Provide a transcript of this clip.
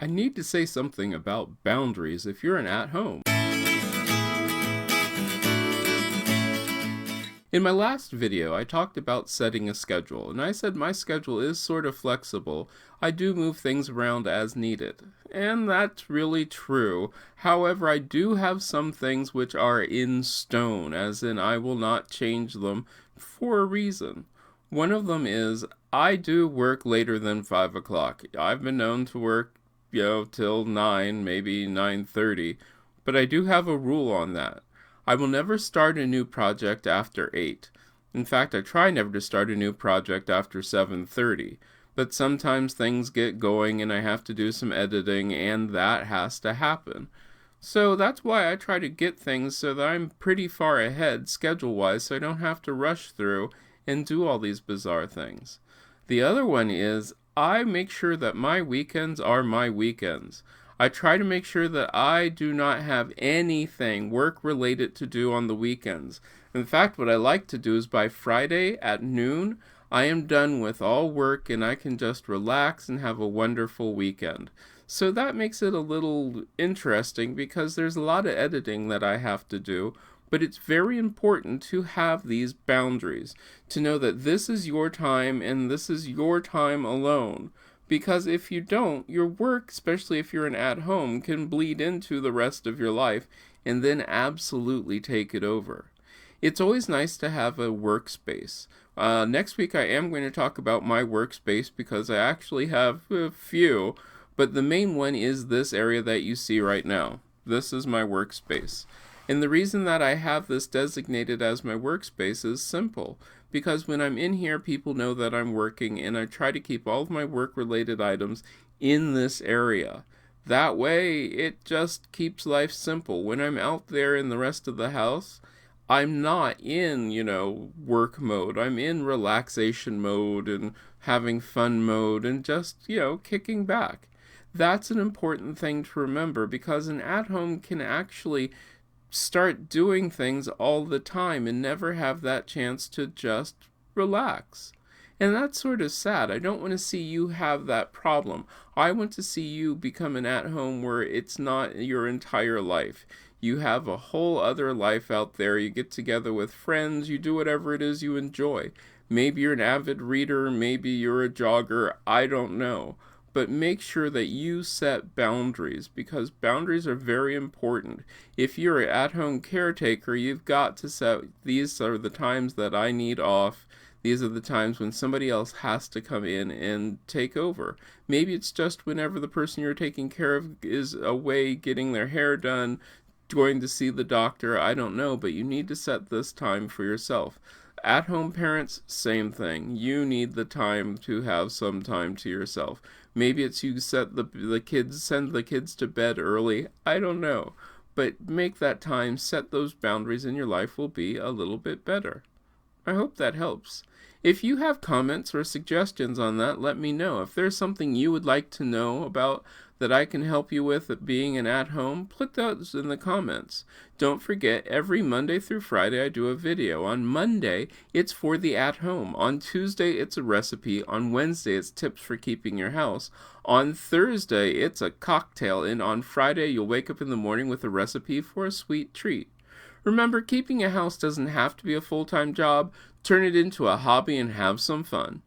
I need to say something about boundaries if you're an at-home. In my last video, I talked about setting a schedule, and I said my schedule is sort of flexible. I do move things around as needed, and that's really true. However, I do have some things which are in stone, as in I will not change them for a reason. One of them is I do work later than 5 o'clock. I've been known to work, till 9, maybe 9:30, but I do have a rule on that. I will never start a new project after 8. In fact, I try never to start a new project after 7:30, but sometimes things get going and I have to do some editing and that has to happen. So that's why I try to get things so that I'm pretty far ahead schedule-wise so I don't have to rush through and do all these bizarre things. The other one is I make sure that my weekends are my weekends. I try to make sure that I do not have anything work-related to do on the weekends. In fact, what I like to do is by Friday at noon, I am done with all work and I can just relax and have a wonderful weekend. So that makes it a little interesting because there's a lot of editing that I have to do, but it's very important to have these boundaries, to know that this is your time and this is your time alone. Because if you don't, your work, especially if you're an at-home, can bleed into the rest of your life and then absolutely take it over. It's always nice to have a workspace. Next week I am going to talk about my workspace because I actually have a few, but the main one is this area that you see right now. This is my workspace. And the reason that I have this designated as my workspace is simple, because when I'm in here, people know that I'm working, and I try to keep all of my work-related items in this area. That way, it just keeps life simple. When I'm out there in the rest of the house, I'm not in, work mode. I'm in relaxation mode and having fun mode and just, kicking back. That's an important thing to remember, because an at-home can actually start doing things all the time and never have that chance to just relax. And that's sort of sad. I don't want to see you have that problem. I want to see you become an at-home where it's not your entire life. You have a whole other life out there. You get together with friends. You do whatever it is you enjoy. Maybe you're an avid reader. Maybe you're a jogger. I don't know. But make sure that you set boundaries, because boundaries are very important. If you're an at-home caretaker, you've got to set, these are the times that I need off. These are the times when somebody else has to come in and take over. Maybe it's just whenever the person you're taking care of is away getting their hair done, going to see the doctor, I don't know, but you need to set this time for yourself. At-home parents, same thing. You need the time to have some time to yourself. Maybe it's you send the kids to bed early. I don't know. But make that time, set those boundaries, and your life will be a little bit better. I hope that helps. If you have comments or suggestions on that, let me know. If there's something you would like to know about that I can help you with at being an at-home, put those in the comments. Don't forget, every Monday through Friday I do a video. On Monday, it's for the at-home. On Tuesday, it's a recipe. On Wednesday, it's tips for keeping your house. On Thursday, it's a cocktail. And on Friday, you'll wake up in the morning with a recipe for a sweet treat. Remember, keeping a house doesn't have to be a full-time job. Turn it into a hobby and have some fun.